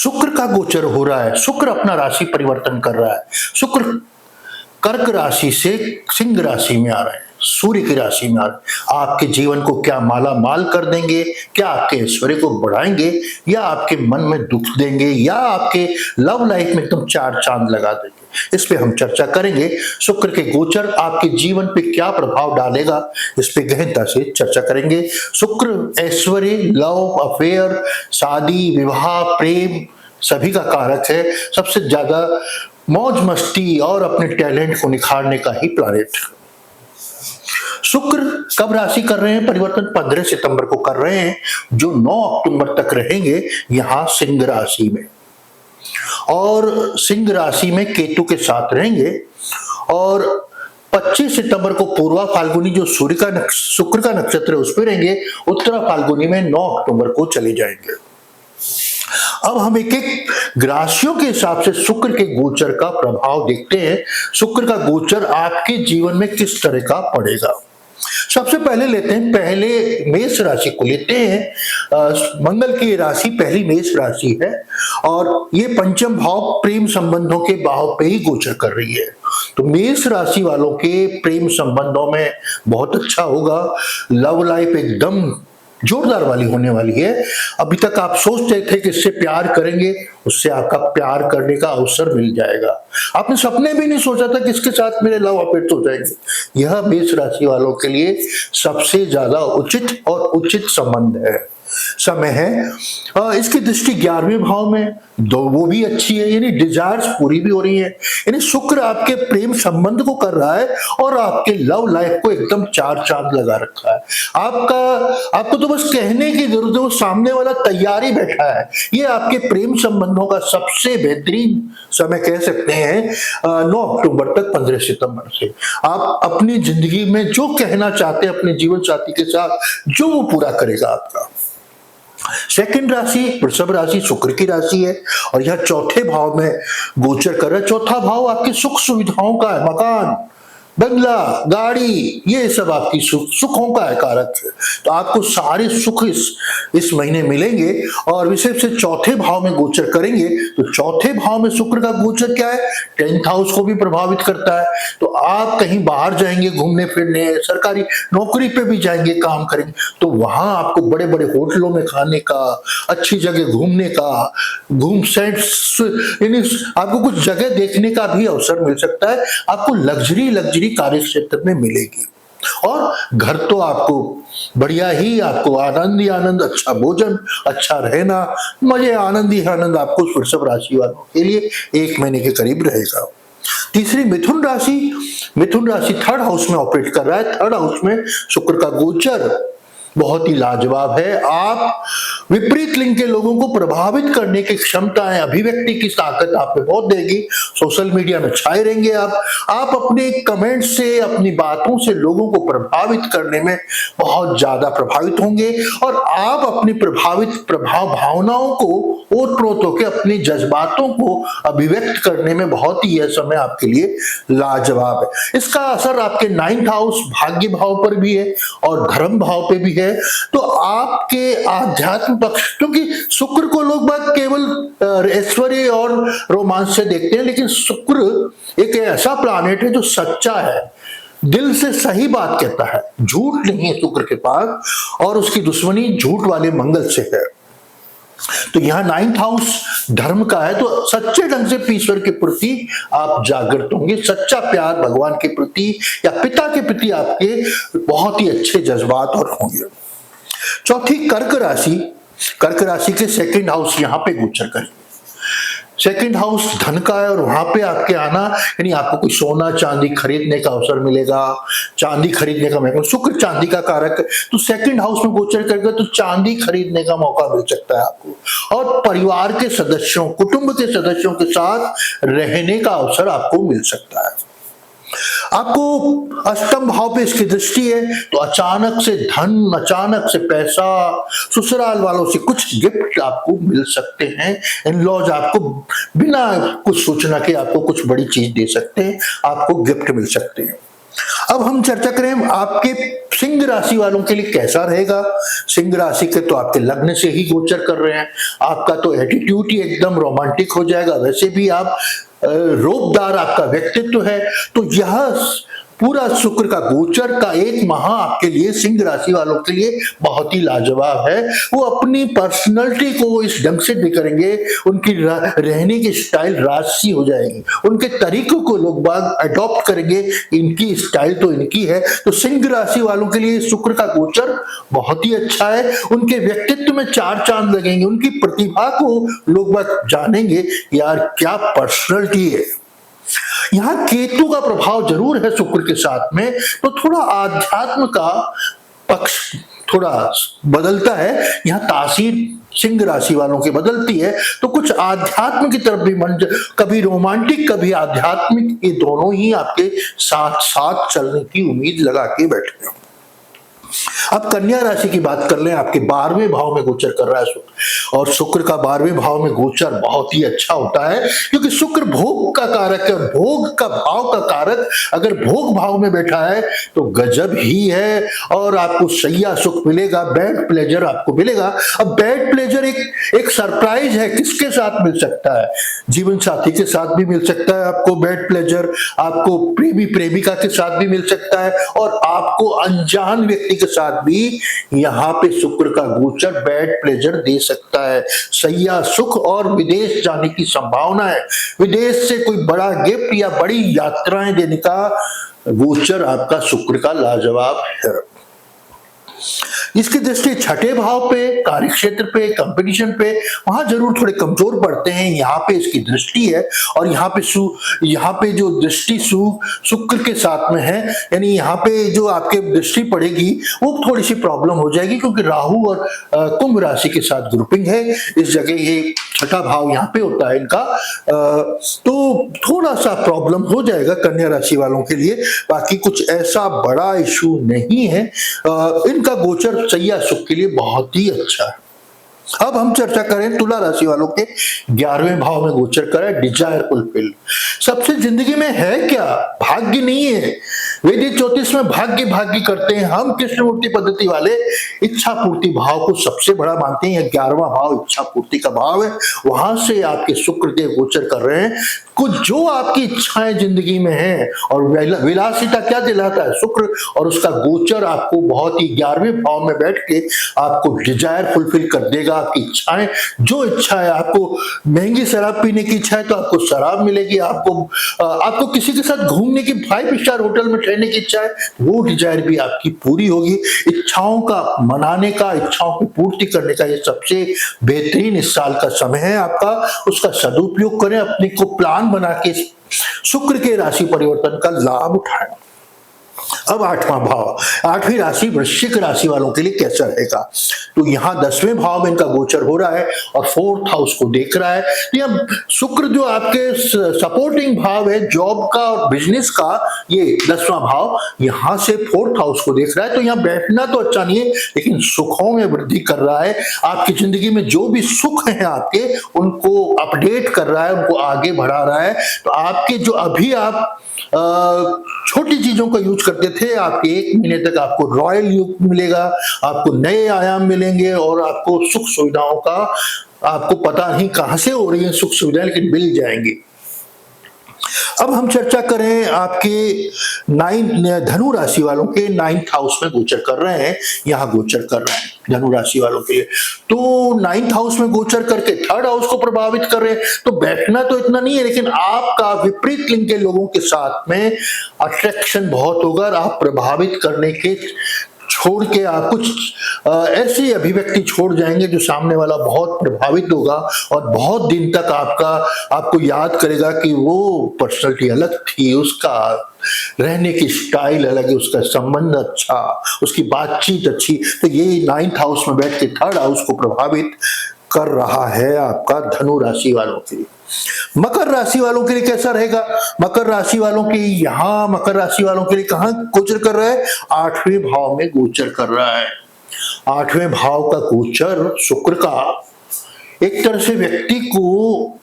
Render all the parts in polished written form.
शुक्र का गोचर हो रहा है, शुक्र अपना राशि परिवर्तन कर रहा है। शुक्र कर्क राशि से सिंह राशि में आ रहे हैं, सूर्य की राशि में आ रहे हैं। आपके जीवन को क्या माला माल कर देंगे, क्या आपके ऐश्वर्य को बढ़ाएंगे, या आपके मन में दुख देंगे, या आपके लव लाइफ में एकदम चार चांद लगा देंगे, इस पे हम चर्चा करेंगे। शुक्र के गोचर आपके जीवन पे क्या प्रभाव डालेगा, इस पे गहनता से चर्चा करेंगे। शुक्र ऐश्वर्य, लव अफेयर, शादी, विवाह, प्रेम सभी का कारक है। सबसे ज्यादा मौज मस्ती और अपने टैलेंट को निखारने का ही प्लैनेट। शुक्र कब राशि कर रहे हैं परिवर्तन? 15 सितंबर को कर रहे हैं, जो 9 अक्टूबर तक रहेंगे यहां सिंह राशि में, और सिंह राशि में केतु के साथ रहेंगे। और 25 सितंबर को पूर्वा फाल्गुनी, जो शुक्र का नक्षत्र है, उस पर रहेंगे। उत्तरा फाल्गुनी में 9 अक्टूबर को चले जाएंगे। अब हम एक एक राशियों के हिसाब से शुक्र के गोचर का प्रभाव देखते हैं। शुक्र का गोचर आपके जीवन में किस तरह का पड़ेगा। सबसे पहले लेते हैं, पहले मेष राशि को लेते हैं। मंगल की राशि पहली मेष राशि है, और ये पंचम भाव प्रेम संबंधों के भाव पे ही गोचर कर रही है। तो मेष राशि वालों के प्रेम संबंधों में बहुत अच्छा होगा। लव लाइफ एकदम जोरदार वाली होने वाली है। अभी तक आप सोचते थे कि इससे प्यार करेंगे, उससे आपका प्यार करने का अवसर मिल जाएगा। आपने सपने भी नहीं सोचा था कि इसके साथ मेरे लव अफेयर हो जाएंगे। यह मेष राशि वालों के लिए सबसे ज्यादा उचित और उचित संबंध है, समय है। इसकी दृष्टि 11वें भाव में, दो वो भी अच्छी है, यानी डिजायर्स पूरी भी हो रही है। यानी शुक्र आपके प्रेम संबंध को कर रहा है और आपके लव लाइफ को एकदम चार चांद लगा रखा है। आपको तो बस कहने की जरूरत है, वो सामने वाला तैयारी बैठा है। ये आपके प्रेम संबंधों का सबसे बेहतरीन समय कह सकते हैं। 9 अक्टूबर तक 15 सितंबर से आप अपनी जिंदगी में जो कहना चाहते हैं अपने जीवन साथी के साथ, जो वो पूरा करेगा आपका। सेकंड राशि वृषभ राशि शुक्र की राशि है, और यह चौथे भाव में गोचर कर रहा है। चौथा भाव आपकी सुख सुविधाओं का है, मकान, बंगला, गाड़ी, ये सब आपकी सुखों का है कारक है। तो आपको सारे सुख इस महीने मिलेंगे, और विशेष से चौथे भाव में गोचर करेंगे। तो चौथे भाव में शुक्र का गोचर क्या है? 10th हाउस को भी प्रभावित करता है। तो आप कहीं बाहर जाएंगे घूमने फिरने, सरकारी नौकरी पे भी जाएंगे, काम करेंगे, तो वहां आपको बड़े बड़े होटलों में खाने का, अच्छी जगह घूमने का, आपको कुछ जगह देखने का भी अवसर मिल सकता है। आपको लग्जरी कार्य क्षेत्र में मिलेगी, और घर तो आपको बढ़िया ही, आपको आनंद ही आनंद, अच्छा भोजन, अच्छा रहना, मजे, आनंद ही आनंद आपको वृषभ राशि वालों के लिए 1 महीने के करीब रहेगा। तीसरी मिथुन राशि 3rd हाउस में ऑपरेट कर रहा है। 3rd हाउस में शुक्र का गोचर बहुत ही लाजवाब है। आप विपरीत लिंग के लोगों को प्रभावित करने की क्षमताएं, अभिव्यक्ति की ताकत आप में बहुत देगी। सोशल मीडिया में छाए रहेंगे आप अपने कमेंट से, अपनी बातों से लोगों को प्रभावित करने में बहुत ज्यादा प्रभावित होंगे, और आप अपनी भावनाओं को ओत-प्रोत होकर अपने जज्बातों को अभिव्यक्त करने में बहुत ही यह समय आपके लिए लाजवाब है। इसका असर आपके 9th हाउस भाग्य भाव पर भी है और धर्म भाव पे भी है। तो आपके आध्यात्म पक्ष, क्योंकि शुक्र को लोग बात केवल ऐश्वर्य और रोमांस से देखते हैं, लेकिन शुक्र एक ऐसा प्लैनेट है जो सच्चा है, दिल से सही बात कहता है, झूठ नहीं है शुक्र के पास, और उसकी दुश्मनी झूठ वाले मंगल से है। तो यहाँ 9th हाउस धर्म का है, तो सच्चे ढंग से ईश्वर के प्रति आप जागृत होंगे। सच्चा प्यार भगवान के प्रति या पिता के प्रति आपके बहुत ही अच्छे जज्बात और होंगे। चौथी कर्क राशि के 2nd हाउस यहाँ पे गोचर करेंगे। 2nd हाउस धन का है, और वहां पे आपके आना, यानी आपको कोई सोना चांदी खरीदने का अवसर मिलेगा, चांदी खरीदने का मौका। शुक्र चांदी का कारक है, तो 2nd हाउस में गोचर करेगा, तो चांदी खरीदने का मौका मिल सकता है आपको, और परिवार के सदस्यों, कुटुंब के सदस्यों के साथ रहने का अवसर आपको मिल सकता है। आपको अष्टम भाव पे इसकी दृष्टि है, तो अचानक से धन, अचानक से पैसा, ससुराल वालों से कुछ गिफ्ट आपको मिल सकते हैं। इन-लॉज आपको बिना कुछ सूचना के आपको कुछ बड़ी चीज दे सकते हैं, आपको गिफ्ट मिल सकते हैं। अब हम चर्चा करें आपके सिंह राशि वालों के लिए कैसा रहेगा। सिंह राशि के तो आपके लग्न से ही गोचर कर रहे हैं, आपका तो एटीट्यूड ही एकदम रोमांटिक हो जाएगा। वैसे भी आप रोबदार आपका व्यक्तित्व है, तो यह पूरा शुक्र का गोचर का एक माह आपके लिए सिंह राशि वालों के लिए बहुत ही लाजवाब है। वो अपनी पर्सनैलिटी को इस ढंग से दिखाएंगे, उनकी रहने की स्टाइल राजसी हो जाएगी, उनके तरीकों को लोग बाग अडॉप्ट करेंगे, इनकी स्टाइल तो इनकी है। तो सिंह राशि वालों के लिए शुक्र का गोचर बहुत ही अच्छा है। उनके व्यक्तित्व में चार चांद लगेंगे, उनकी प्रतिभा को लोग बाग जानेंगे, यार क्या पर्सनैलिटी है। यहां केतु का प्रभाव जरूर है शुक्र के साथ में, तो थोड़ा आध्यात्म का पक्ष थोड़ा बदलता है। यहां तासीर सिंह राशि वालों की बदलती है, तो कुछ आध्यात्म की तरफ भी मन, कभी रोमांटिक कभी आध्यात्मिक, ये दोनों ही आपके साथ साथ चलने की उम्मीद लगा के बैठे हो। अब कन्या राशि की बात कर लें, आपके 12वें भाव में गोचर कर रहा है शुक्र, और शुक्र का 12वें भाव में गोचर बहुत ही अच्छा होता है, क्योंकि शुक्र भोग का कारक है, और भोग का भाव का कारक अगर भोग भाव में बैठा है तो गजब ही है, और आपको सैया सुख मिलेगा, बेड प्लेजर आपको मिलेगा। अब बेड प्लेजर एक सरप्राइज है, किसके साथ मिल सकता है, जीवन साथी के साथ भी मिल सकता है आपको बेड प्लेजर, आपको प्रेमी प्रेमिका के साथ भी मिल सकता है, और आपको अनजान व्यक्ति के साथ भी यहां पे शुक्र का गोचर बेड प्लेजर दे सकता है। सैया सुख और विदेश जाने की संभावना है, विदेश से कोई बड़ा गिफ्ट या बड़ी यात्राएं देने का गोचर आपका शुक्र का लाजवाब है। इसकी दृष्टि छठे भाव पे, कार्य क्षेत्र पे, कंपटीशन पे, वहां जरूर थोड़े कमजोर पड़ते हैं। यहाँ पे इसकी दृष्टि है, और यहाँ पे जो दृष्टि शुक्र के साथ में है, यानी यहाँ पे जो आपके दृष्टि पड़ेगी वो थोड़ी सी प्रॉब्लम हो जाएगी, क्योंकि राहु और कुंभ राशि के साथ ग्रुपिंग है। इस जगह ये छठा भाव यहाँ पे होता है इनका, तो थोड़ा सा प्रॉब्लम हो जाएगा कन्या राशि वालों के लिए। बाकी कुछ ऐसा बड़ा इशू नहीं है, इनका गोचर सैया सुख के लिए बहुत ही अच्छा है। अब हम चर्चा करें तुला राशि वालों के 11वें भाव में गोचर करें डिजायर फुलफिल। सबसे जिंदगी में है क्या, भाग्य नहीं है। वैदिक ज्योतिष में भाग्य भाग्य करते हैं हम, कृष्णमूर्ति पद्धति वाले इच्छा पूर्ति भाव को सबसे बड़ा मानते हैं। 11वां भाव इच्छा पूर्ति का भाव है, वहां से आपके शुक्र देव गोचर कर रहे हैं। कुछ जो आपकी इच्छाएं जिंदगी में हैं, और विलासिता क्या दिलाता है शुक्र, और उसका गोचर आपको बहुत ही 11वें भाव में बैठ के आपको डिजायर फुलफिल कर देगा। आपकी इच्छाएं, जो इच्छा है, आपको महंगी शराब पीने की इच्छा है तो आपको शराब मिलेगी, आपको किसी के साथ घूमने की 5 स्टार होटल में ठहरने की इच्छा है, वो डिजायर भी आपकी पूरी होगी। इच्छाओं का मनाने का, इच्छाओं की पूर्ति करने का ये सबसे बेहतरीन इस साल का समय है आपका, उसका सदुपयोग करें, अपने को प्लान बना के शुक्र के राशि परिवर्तन का लाभ उठाएं। अब 8वां भाव, 8वीं राशि वृश्चिक राशि वालों के लिए कैसा रहेगा, तो यहां 10वें भाव में इनका गोचर हो रहा है और 4th हाउस को देख रहा है। तो यह शुक्र जो आपके सपोर्टिंग भाव है जॉब का और बिजनेस का, ये 10वां भाव यहां से 4th हाउस को देख रहा है। तो यहां बैठना तो अच्छा नहीं है, लेकिन सुखों में वृद्धि कर रहा है। आपकी जिंदगी में जो भी सुख है आपके, उनको अपडेट कर रहा है, उनको आगे बढ़ा रहा है। तो आपके जो अभी आप छोटी चीजों का यूज करते थे, आपके 1 महीने तक आपको रॉयल युग मिलेगा, आपको नए आयाम मिलेंगे, और आपको सुख सुविधाओं का आपको पता नहीं कहां से हो रही है सुख सुविधाएं, लेकिन मिल जाएंगी। अब हम चर्चा करें आपके धनु राशि वालों के 9th हाउस में गोचर कर रहे हैं, यहां गोचर कर रहे हैं धनु राशि वालों के लिए। तो 9th हाउस में गोचर करके 3rd हाउस को प्रभावित कर रहे हैं, तो बैठना तो इतना नहीं है, लेकिन आपका विपरीत लिंग के लोगों के साथ में अट्रैक्शन बहुत होगा, आप प्रभावित करने के छोड़ के आप कुछ ऐसी अभिव्यक्ति छोड़ जाएंगे जो सामने वाला बहुत प्रभावित होगा, और बहुत दिन तक आपको याद करेगा कि वो पर्सनैलिटी अलग थी, उसका रहने की स्टाइल अलग है, उसका संबंध अच्छा, उसकी बातचीत अच्छी। तो ये 9th हाउस में बैठ के 3rd हाउस को प्रभावित कर रहा है आपका धनु राशि वालों के लिए। मकर राशि वालों के लिए कैसा रहेगा, मकर राशि वालों के यहां मकर राशि वालों के लिए कहां गोचर कर रहा है, 8वें भाव में गोचर कर रहा है। 8वें भाव का गोचर शुक्र का एक तरह से व्यक्ति को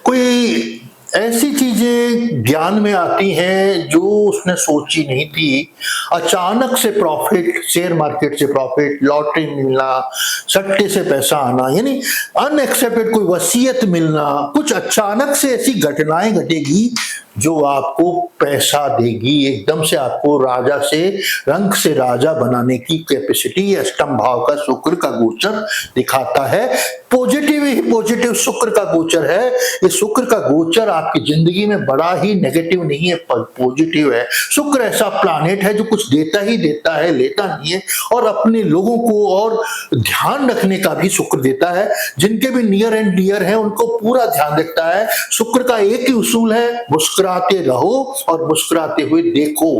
कोई ऐसी चीजें ज्ञान में आती हैं जो उसने सोची नहीं थी। अचानक से प्रॉफिट, शेयर मार्केट से प्रॉफिट, लॉटरी मिलना, सट्टे से पैसा आना, यानी अनएक्सपेक्टेड कोई वसीयत मिलना, कुछ अचानक से ऐसी घटनाएं घटेगी जो आपको पैसा देगी, एकदम से आपको राजा से, रंक से राजा बनाने की कैपेसिटी ये अष्टम भाव का शुक्र का गोचर दिखाता है। पॉजिटिव ही पॉजिटिव शुक्र का गोचर है। ये शुक्र का गोचर आपकी जिंदगी में बड़ा ही नेगेटिव नहीं है, पॉजिटिव है। शुक्र ऐसा प्लानेट है जो कुछ देता ही देता है, लेता नहीं है, और अपने लोगों को और ध्यान रखने का भी शुक्र देता है। जिनके भी नियर एंड डियर है उनको पूरा ध्यान रखता है। शुक्र का एक ही उसूल है, मुस्कुराते रहो और मुस्कुराते हुए देखो।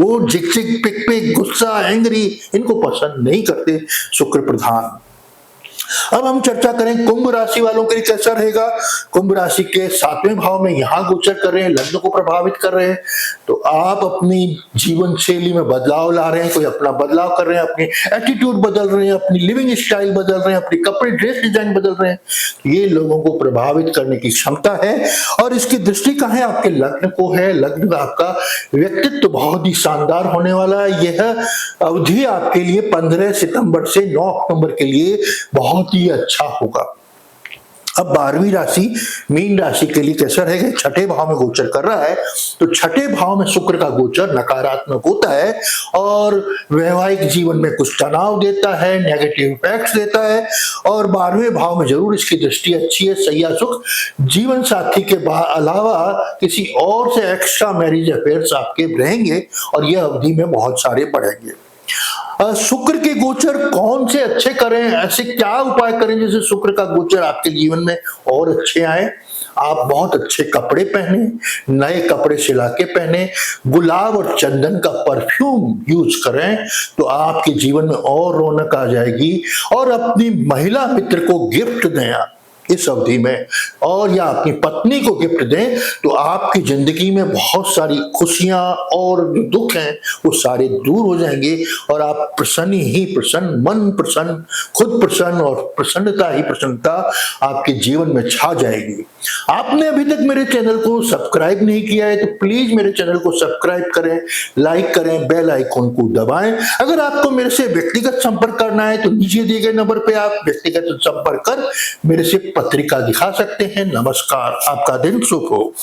वो झिक झिक पिक पिक, गुस्सा, एंग्री इनको पसंद नहीं करते शुक्र प्रधान। अब हम चर्चा करें कुंभ राशि वालों के लिए कैसा रहेगा। कुंभ राशि के 7वें भाव में यहां गोचर कर रहे हैं, लग्न को प्रभावित कर रहे हैं, तो आप अपनी जीवन शैली में बदलाव ला रहे हैं, कोई अपना बदलाव कर रहे हैं, अपनी एटीट्यूड बदल रहे हैं, अपनी लिविंग स्टाइल बदल रहे हैं, अपनी कपड़े ड्रेस डिजाइन बदल रहे हैं। ये लोगों को प्रभावित करने की क्षमता है। और इसकी दृष्टि कहां है, आपके लग्न को है। लग्न में आपका व्यक्तित्व बहुत ही शानदार होने वाला है। यह अवधि आपके लिए 15 सितंबर से 9 अक्टूबर के लिए बहुत ही अच्छा होगा। अब 12वीं राशि मीन राशि के लिए कैसा रहेगा, छठे भाव में गोचर कर रहा है। तो छठे भाव में शुक्र का गोचर नकारात्मक होता है और वैवाहिक जीवन में कुछ तनाव देता है, नेगेटिव इफेक्ट्स देता है। और 12वें भाव में जरूर इसकी दृष्टि अच्छी है, सैया सुख, जीवन साथी के अलावा किसी और से एक्स्ट्रा मैरिज अफेयर्स आपके रहेंगे और यह अवधि में बहुत सारे बढ़ेंगे। शुक्र के गोचर कौन से अच्छे करें, ऐसे क्या उपाय करें जिससे शुक्र का गोचर आपके जीवन में और अच्छे आए। आप बहुत अच्छे कपड़े पहने, नए कपड़े सिला के पहने, गुलाब और चंदन का परफ्यूम यूज करें तो आपके जीवन में और रौनक आ जाएगी। और अपनी महिला मित्र को गिफ्ट दें इस अवधि में, और या अपनी पत्नी को गिफ्ट दें तो आपकी जिंदगी में बहुत सारी खुशियां और जो दुख हैं वो सारे दूर हो जाएंगे और आप प्रसन्न ही प्रसन्न, मन प्रसन्न, खुद प्रसन्न, और प्रसन्नता ही प्रसन्नता आपके जीवन में छा जाएगी। आपने अभी तक मेरे चैनल को सब्सक्राइब नहीं किया है तो प्लीज मेरे चैनल को सब्सक्राइब करें, लाइक करें, बेल आइकॉन को दबाएं। अगर आपको मेरे से व्यक्तिगत संपर्क करना है तो नीचे दिए गए नंबर पे आप व्यक्तिगत संपर्क कर मेरे से पत्रिका दिखा सकते हैं। नमस्कार, आपका दिन शुभ हो।